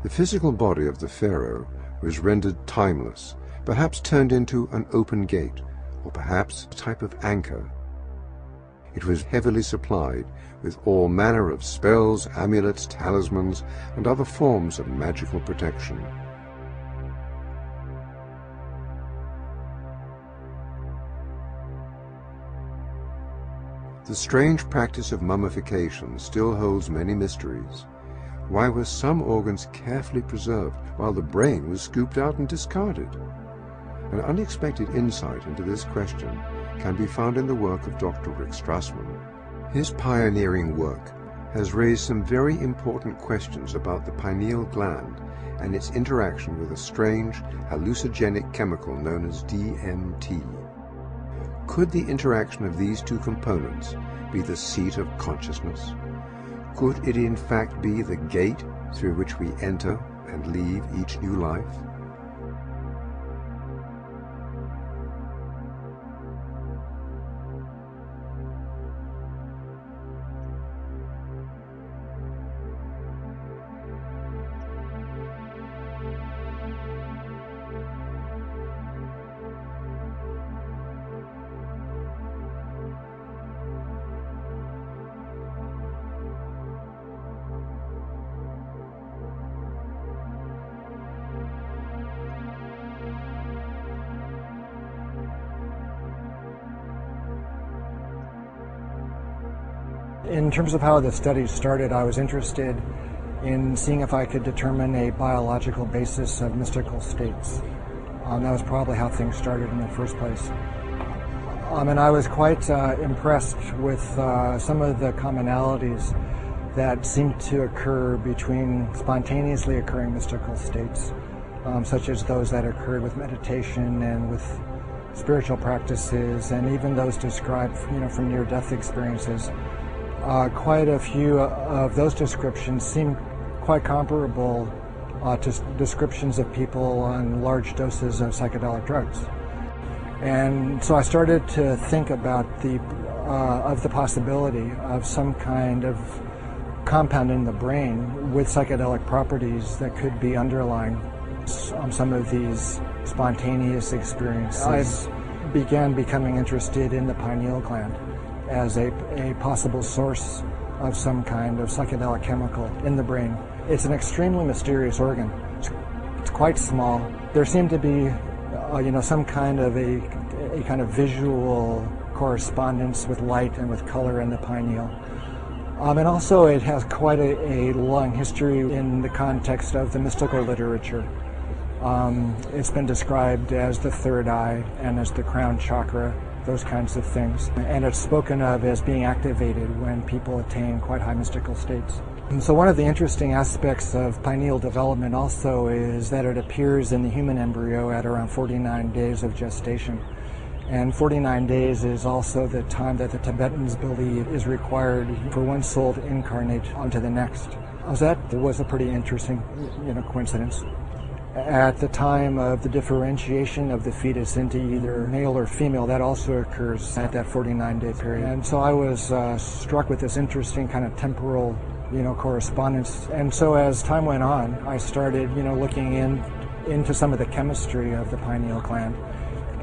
The physical body of the pharaoh was rendered timeless, perhaps turned into an open gate, or perhaps a type of anchor. It was heavily supplied with all manner of spells, amulets, talismans, and other forms of magical protection. The strange practice of mummification still holds many mysteries. Why were some organs carefully preserved while the brain was scooped out and discarded? An unexpected insight into this question can be found in the work of Dr. Rick Strassman. His pioneering work has raised some very important questions about the pineal gland and its interaction with a strange hallucinogenic chemical known as DMT. Could the interaction of these two components be the seat of consciousness? Could it in fact be the gate through which we enter and leave each new life? In terms of how the study started, I was interested in seeing if I could determine a biological basis of mystical states. That was probably how things started in the first place. And I was quite impressed with some of the commonalities that seemed to occur between spontaneously occurring mystical states, such as those that occurred with meditation and with spiritual practices, and even those described, from near-death experiences. Quite a few of those descriptions seem quite comparable to descriptions of people on large doses of psychedelic drugs. And so I started to think about the possibility of some kind of compound in the brain with psychedelic properties that could be underlying some of these spontaneous experiences. I began becoming interested in the pineal gland as a possible source of some kind of psychedelic chemical in the brain. It's an extremely mysterious organ. It's quite small. There seemed to be, some kind of a kind of visual correspondence with light and with color in the pineal. And also it has quite a long history in the context of the mystical literature. It's been described as the third eye and as the crown chakra, those kinds of things. And it's spoken of as being activated when people attain quite high mystical states. And so one of the interesting aspects of pineal development also is that it appears in the human embryo at around 49 days of gestation. And 49 days is also the time that the Tibetans believe is required for one soul to incarnate onto the next. So that was a pretty interesting, coincidence. At the time of the differentiation of the fetus into either male or female, that also occurs at that 49-day period. And so I was struck with this interesting kind of temporal, correspondence. And so as time went on, I started, looking into some of the chemistry of the pineal gland.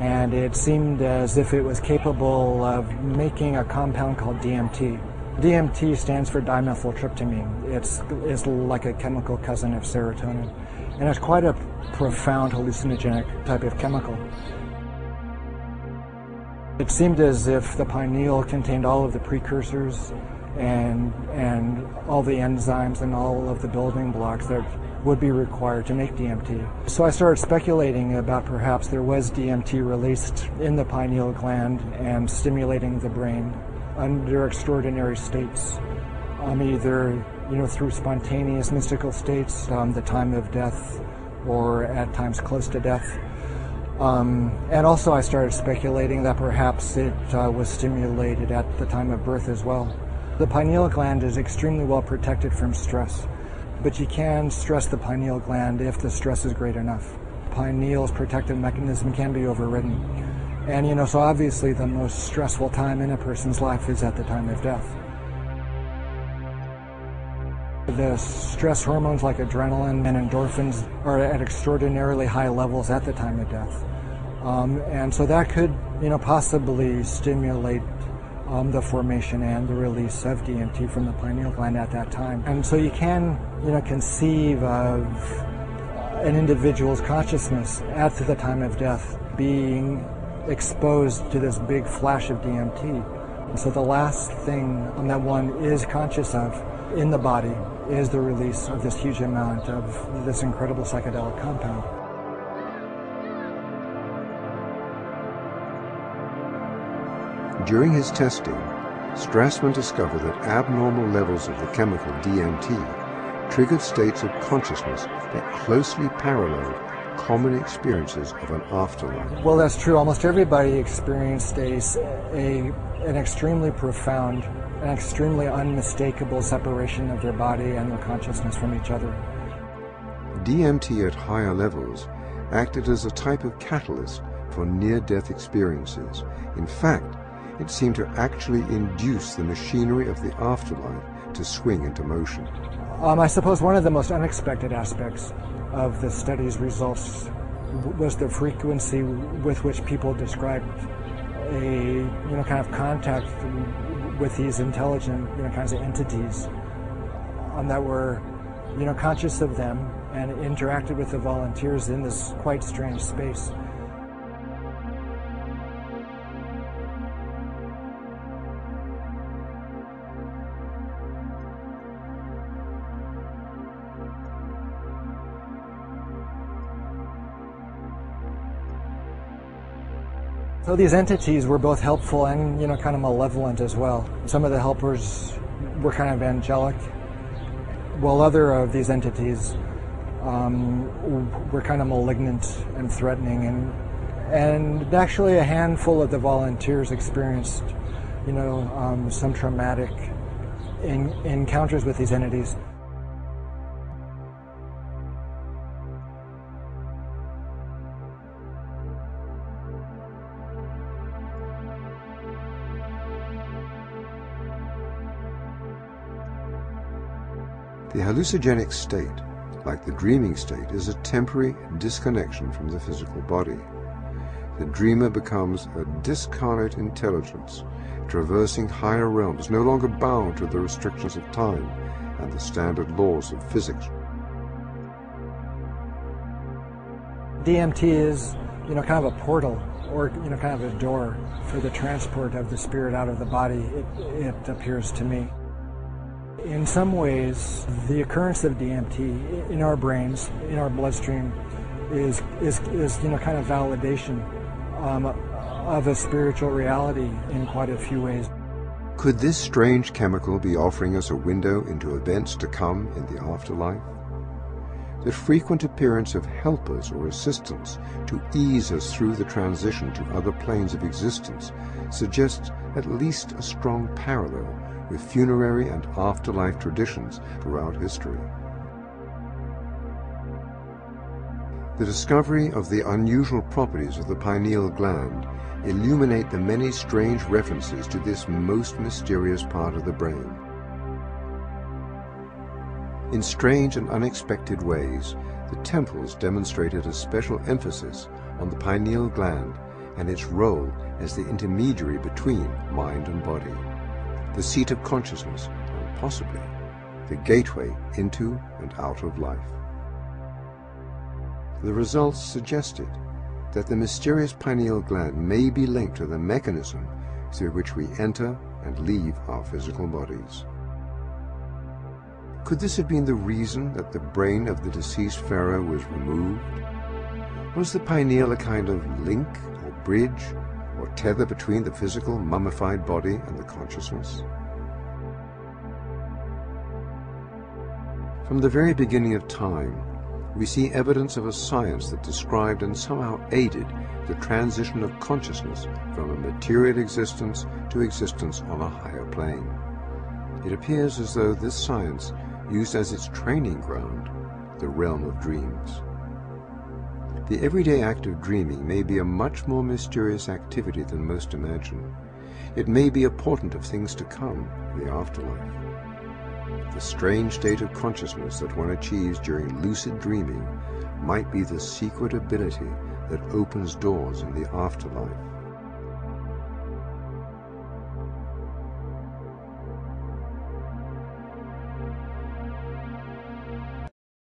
And it seemed as if it was capable of making a compound called DMT. DMT stands for dimethyltryptamine. It's like a chemical cousin of serotonin. And it's quite a profound hallucinogenic type of chemical. It seemed as if the pineal contained all of the precursors and all the enzymes and all of the building blocks that would be required to make DMT. So I started speculating about perhaps there was DMT released in the pineal gland and stimulating the brain under extraordinary states, either through spontaneous mystical states, the time of death, or at times close to death. And also I started speculating that perhaps it was stimulated at the time of birth as well. The pineal gland is extremely well protected from stress, but you can stress the pineal gland if the stress is great enough. Pineal's protective mechanism can be overridden. And so obviously the most stressful time in a person's life is at the time of death. The stress hormones like adrenaline and endorphins are at extraordinarily high levels at the time of death. And so that could, possibly stimulate the formation and the release of DMT from the pineal gland at that time. And so you can, conceive of an individual's consciousness at the time of death being exposed to this big flash of DMT. And so the last thing that one is conscious of in the body is the release of this huge amount of this incredible psychedelic compound. During his testing, Strassman discovered that abnormal levels of the chemical DMT triggered states of consciousness that closely paralleled common experiences of an afterlife. Well, that's true. Almost everybody experienced an extremely profound, an extremely unmistakable separation of their body and their consciousness from each other. DMT at higher levels acted as a type of catalyst for near-death experiences. In fact, it seemed to actually induce the machinery of the afterlife to swing into motion. I suppose one of the most unexpected aspects of the study's results was the frequency with which people described a kind of contact with these intelligent kinds of entities that were conscious of them and interacted with the volunteers in this quite strange space. So these entities were both helpful and, kind of malevolent as well. Some of the helpers were kind of angelic, while other of these entities were kind of malignant and threatening. And actually a handful of the volunteers experienced, some traumatic encounters with these entities. The hallucinogenic state, like the dreaming state, is a temporary disconnection from the physical body. The dreamer becomes a discarnate intelligence, traversing higher realms, no longer bound to the restrictions of time and the standard laws of physics. DMT is, kind of a portal, or, kind of a door for the transport of the spirit out of the body, it appears to me. In some ways, the occurrence of DMT in our brains, in our bloodstream, is kind of validation of a spiritual reality in quite a few ways. Could this strange chemical be offering us a window into events to come in the afterlife? The frequent appearance of helpers or assistants to ease us through the transition to other planes of existence suggests at least a strong parallel with funerary and afterlife traditions throughout history. The discovery of the unusual properties of the pineal gland illuminate the many strange references to this most mysterious part of the brain. In strange and unexpected ways, the temples demonstrated a special emphasis on the pineal gland and its role as the intermediary between mind and body, the seat of consciousness, and possibly the gateway into and out of life. The results suggested that the mysterious pineal gland may be linked to the mechanism through which we enter and leave our physical bodies. Could this have been the reason that the brain of the deceased pharaoh was removed? Was the pineal a kind of link or bridge or tether between the physical mummified body and the consciousness? From the very beginning of time, we see evidence of a science that described and somehow aided the transition of consciousness from a material existence to existence on a higher plane. It appears as though this science used as its training ground the realm of dreams. The everyday act of dreaming may be a much more mysterious activity than most imagine. It may be a portent of things to come, the afterlife. The strange state of consciousness that one achieves during lucid dreaming might be the secret ability that opens doors in the afterlife.